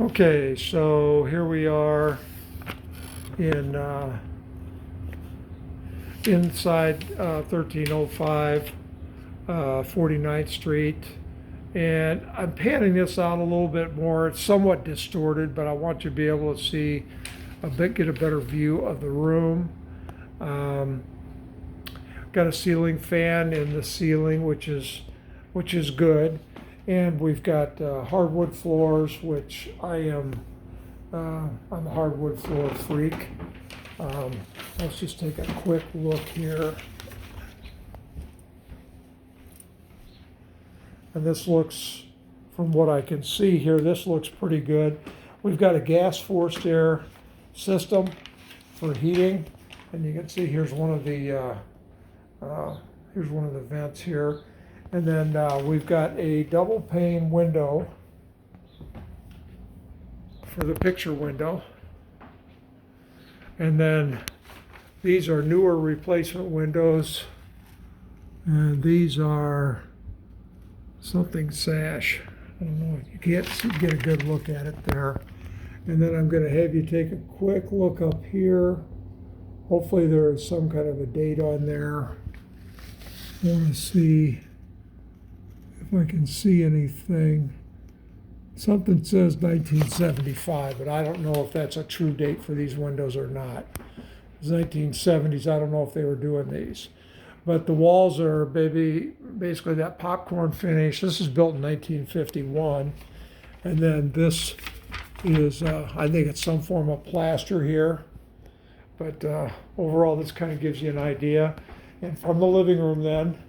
Okay, so here we are in inside 1305 49th Street, and I'm panning this out a little bit more. It's somewhat distorted, but I want you to be able to see get a better view of the room. Um, got a ceiling fan in the ceiling, which is good, and we've got hardwood floors, which I'm a hardwood floor freak. Let's just take a quick look here. And this looks, from what I can see here, this looks pretty good. We've got a gas forced air system for heating, and you can see here's one of the vents here. And then we've got a double pane window for the picture window. And then these are newer replacement windows, and these are something sash. I don't know, you can't get a good look at it there. And then I'm going to have you take a quick look up here. Hopefully there is some kind of a date on there. I want to see if I can see anything. Something says 1975, but I don't know if that's a true date for these windows or not. It's 1970s. I don't know if they were doing these. But the walls are basically that popcorn finish. This is built in 1951. And then this is, I think it's some form of plaster here. But overall, this kind of gives you an idea. And from the living room then,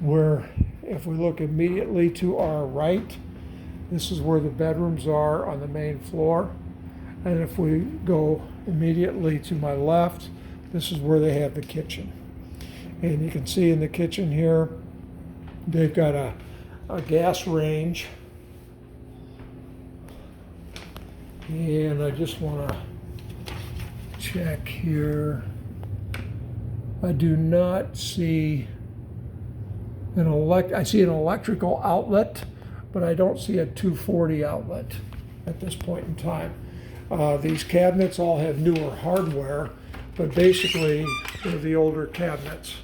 where if we look immediately to our right, this is where the bedrooms are on the main floor. And if we go immediately to my left, this is where they have the kitchen. And you can see in the kitchen here, they've got a gas range. And I just want to check here. I do not see I see an electrical outlet, but I don't see a 240 outlet at this point in time. These cabinets all have newer hardware, but basically they're the older cabinets.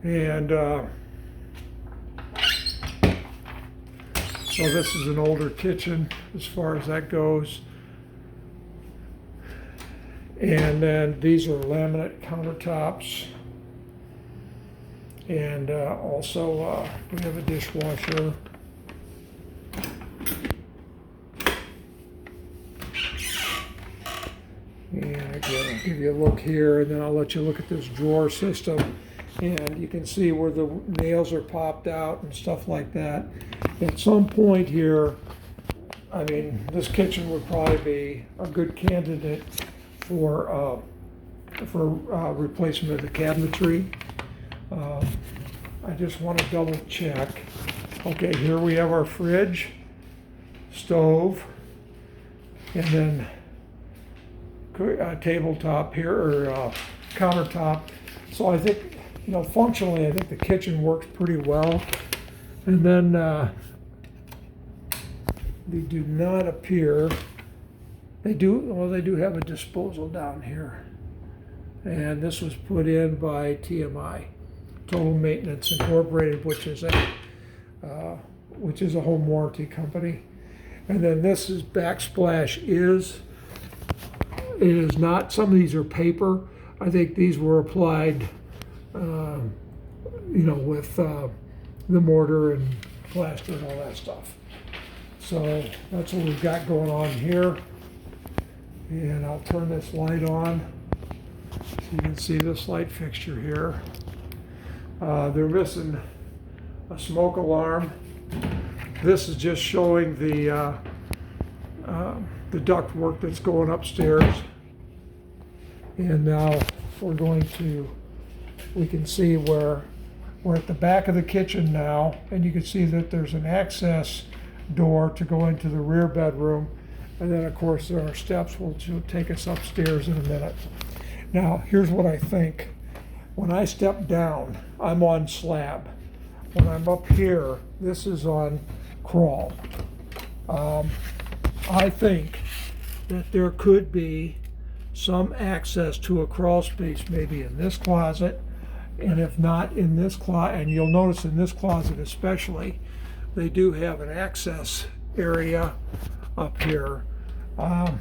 And so this is an older kitchen as far as that goes. And then these are laminate countertops. And also we have a dishwasher. And again, I'll give you a look here, and then I'll let you look at this drawer system. And you can see where the nails are popped out and stuff like that. At some point here, I mean, this kitchen would probably be a good candidate for replacement of the cabinetry. I just want to double check. Okay, here we have our fridge, stove, and then tabletop here, or countertop. So I think, functionally, I think the kitchen works pretty well. And then they do not appear, they do have a disposal down here. And this was put in by TMI, Total Maintenance Incorporated, which is a home warranty company. And then this is backsplash it is not, some of these are paper. I think these were applied, with the mortar and plaster and all that stuff. So that's what we've got going on here. And I'll turn this light on so you can see this light fixture here. They're missing a smoke alarm. This is just showing the duct work that's going upstairs. And now we can see we're at the back of the kitchen now, and you can see that there's an access door to go into the rear bedroom. And then of course there are steps which will take us upstairs in a minute. Now here's what I think. When I step down, I'm on slab. When I'm up here, this is on crawl. I think that there could be some access to a crawl space maybe in this closet, and if not in this closet, and you'll notice in this closet especially, they do have an access area up here. I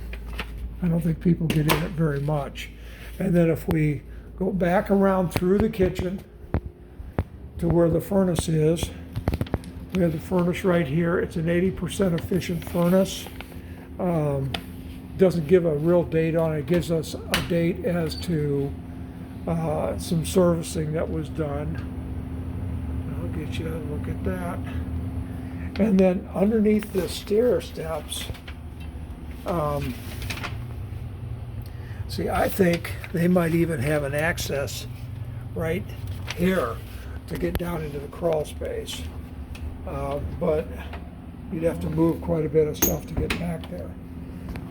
don't think people get in it very much. And then if we go back around through the kitchen to where the furnace is, we have the furnace right here. It's an 80% efficient furnace. Doesn't give a real date on it. It gives us a date as to some servicing that was done. I'll get you a look at that. And then underneath the stair steps, see, I think they might even have an access right here to get down into the crawl space. But you'd have to move quite a bit of stuff to get back there.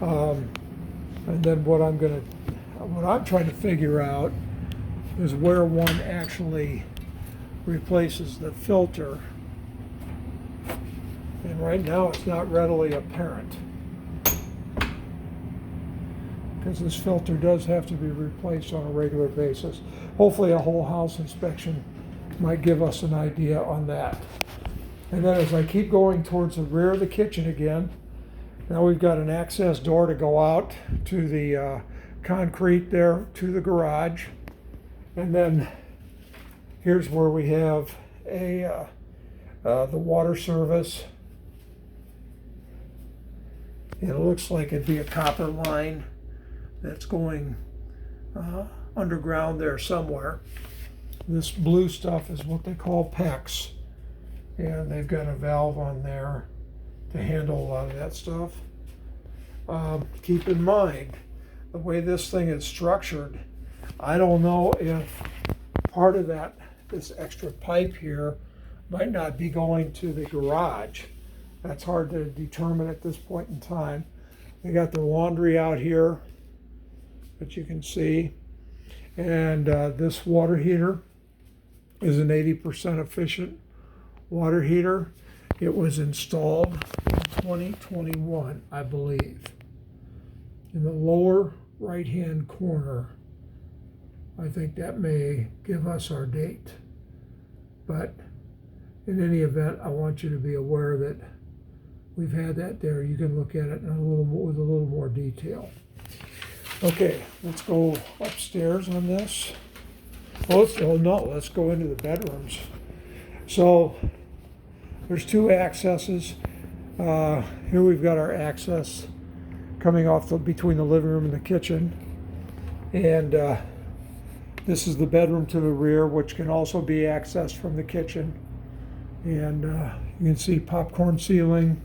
And then what I'm trying to figure out is where one actually replaces the filter. And right now it's not readily apparent, because this filter does have to be replaced on a regular basis. Hopefully a whole house inspection might give us an idea on that. And then as I keep going towards the rear of the kitchen again, now we've got an access door to go out to the concrete there to the garage. And then here's where we have the water service. And it looks like it'd be a copper line that's going underground there somewhere. This blue stuff is what they call PEX. And they've got a valve on there to handle a lot of that stuff. Keep in mind, the way this thing is structured, I don't know if part of this extra pipe here might not be going to the garage. That's hard to determine at this point in time. They got the laundry out here that you can see. And this water heater is an 80% efficient water heater. It was installed in 2021, I believe. In the lower right-hand corner, I think that may give us our date. But in any event, I want you to be aware that we've had that there. You can look at it in with a little more detail. Okay, let's go upstairs on this. Let's go into the bedrooms. So there's two accesses. Here we've got our access coming off between the living room and the kitchen. And this is the bedroom to the rear, which can also be accessed from the kitchen. And you can see popcorn ceiling.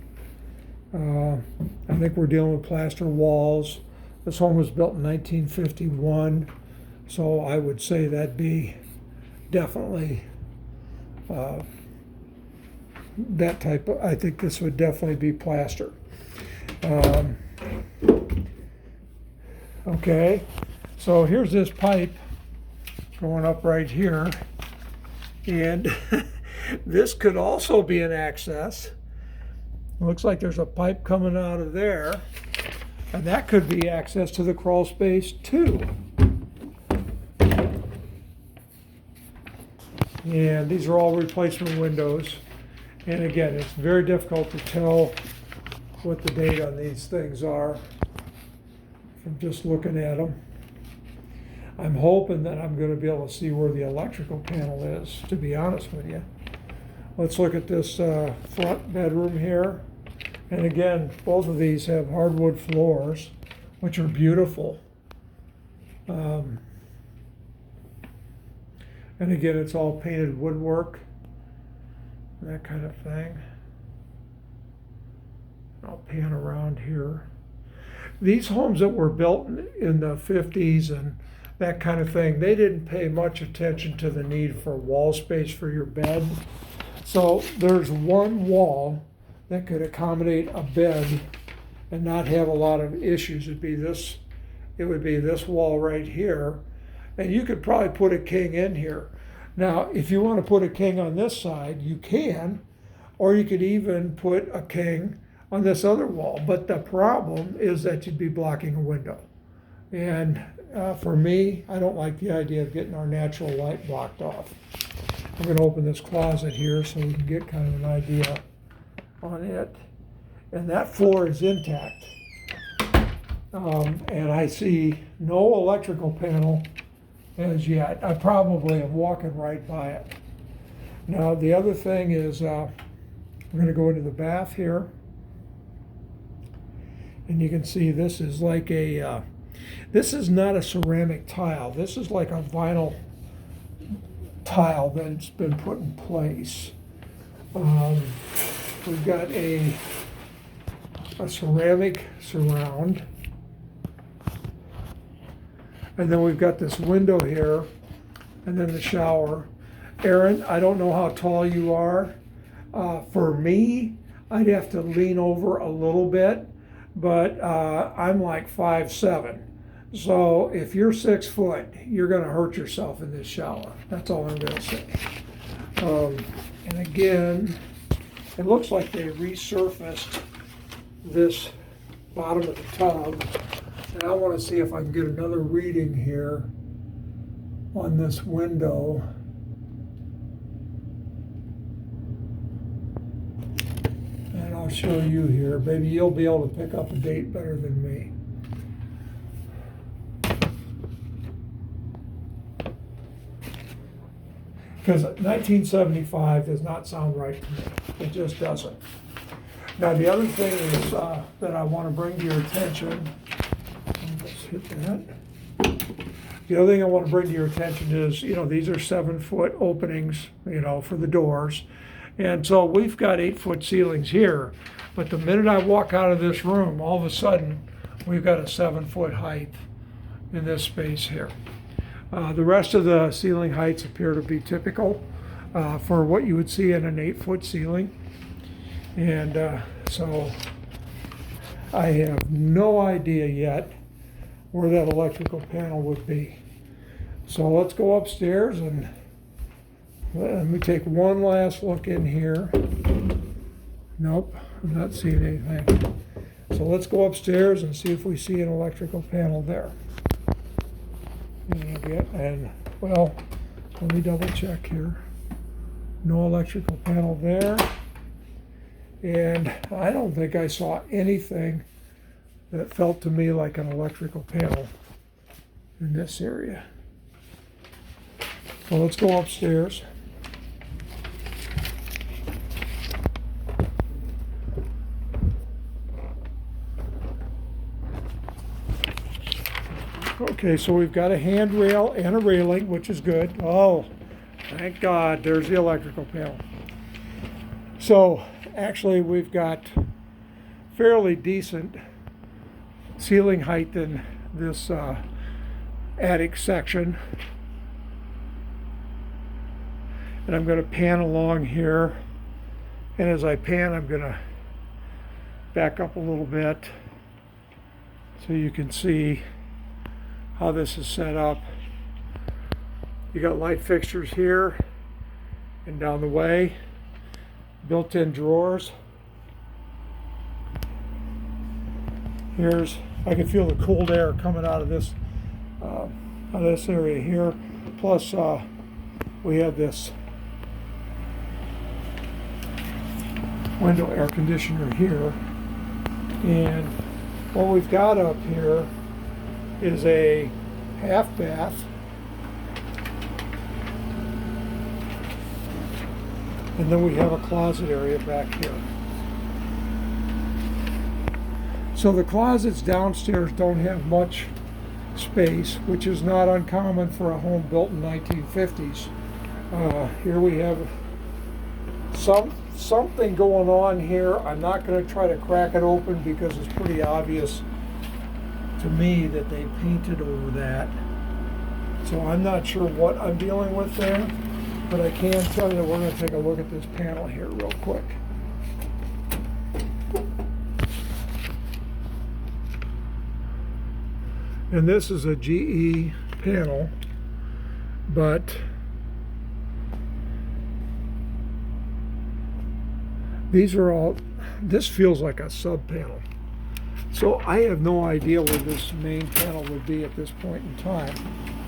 I think we're dealing with plaster walls. This home was built in 1951, so I would say that'd be definitely that type of, I think this would definitely be plaster. Okay, so here's this pipe going up right here, and this could also be an access. It looks like there's a pipe coming out of there, and that could be access to the crawl space too. And these are all replacement windows. And again, it's very difficult to tell what the date on these things are from just looking at them. I'm hoping that I'm going to be able to see where the electrical panel is, to be honest with you. Let's look at this front bedroom here. And again, both of these have hardwood floors, which are beautiful. And again, it's all painted woodwork, that kind of thing. I'll pan around here. These homes that were built in the 50s and that kind of thing, they didn't pay much attention to the need for wall space for your bed. So there's one wall that could accommodate a bed and not have a lot of issues. It would be this wall right here. And you could probably put a king in here. Now, if you want to put a king on this side, you can, or you could even put a king on this other wall. But the problem is that you'd be blocking a window. And for me, I don't like the idea of getting our natural light blocked off. I'm going to open this closet here so we can get kind of an idea on it. And that floor is intact. And I see no electrical panel as yet. I probably am walking right by it. Now the other thing is we're going to go into the bath here. And you can see this is like a, this is not a ceramic tile. This is like a vinyl tile that's been put in place. We've got a ceramic surround. And then we've got this window here, and then the shower. Aaron, I don't know how tall you are. For me, I'd have to lean over a little bit, but I'm like 5'7". So if you're 6 foot, you're gonna hurt yourself in this shower. That's all I'm gonna say. And again, it looks like they resurfaced this bottom of the tub. And I want to see if I can get another reading here on this window. And I'll show you here. Maybe you'll be able to pick up a date better than me. Because 1975 does not sound right to me. It just doesn't. Now the other thing is that I want to bring to your attention. Let's hit that. The other thing I want to bring to your attention is, you know, these are 7 foot openings, you know, for the doors. And so we've got 8 foot ceilings here. But the minute I walk out of this room, all of a sudden, we've got a 7 foot height in this space here. The rest of the ceiling heights appear to be typical for what you would see in an 8 foot ceiling. And so I have no idea yet where that electrical panel would be. So let's go upstairs and let me take one last look in here. Nope, I'm not seeing anything. So let's go upstairs and see if we see an electrical panel there. And well, let me double check here. No electrical panel there. And I don't think I saw anything that felt to me like an electrical panel in this area. So let's go upstairs. Okay, so we've got a handrail and a railing, which is good. Oh, thank God, there's the electrical panel. So actually we've got fairly decent ceiling height in this attic section. And I'm going to pan along here. And as I pan, I'm going to back up a little bit so you can see how this is set up. You got light fixtures here and down the way, built-in drawers. I can feel the cold air coming out of this area here. Plus, we have this window air conditioner here, and what we've got up here is a half bath, and then we have a closet area back here. So the closets downstairs don't have much space, which is not uncommon for a home built in 1950s. Here we have something going on here. I'm not going to try to crack it open because it's pretty obvious to me that they painted over that. So I'm not sure what I'm dealing with there, but I can tell you that we're going to take a look at this panel here real quick. And this is a GE panel, but These are all, this feels like a sub panel. So I have no idea where this main panel would be at this point in time.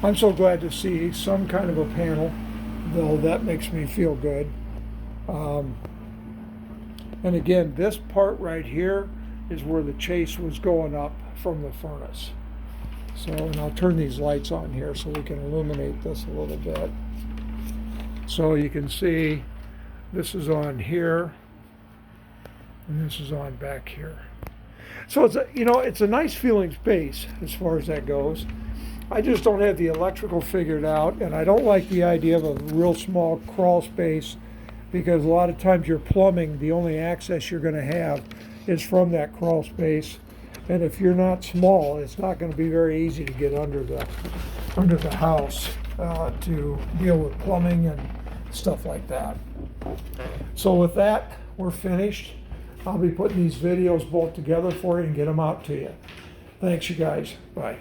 I'm so glad to see some kind of a panel, though. That makes me feel good. And again, this part right here is where the chase was going up from the furnace. So, and I'll turn these lights on here so we can illuminate this a little bit. So you can see this is on here, and this is on back here. So it's a, it's a nice feeling space as far as that goes. I just don't have the electrical figured out, and I don't like the idea of a real small crawl space, because a lot of times your plumbing, the only access you're going to have is from that crawl space. And if you're not small, it's not going to be very easy to get under the house to deal with plumbing and stuff like that. So with that, we're finished. I'll be putting these videos both together for you and get them out to you. Thanks, you guys. Bye.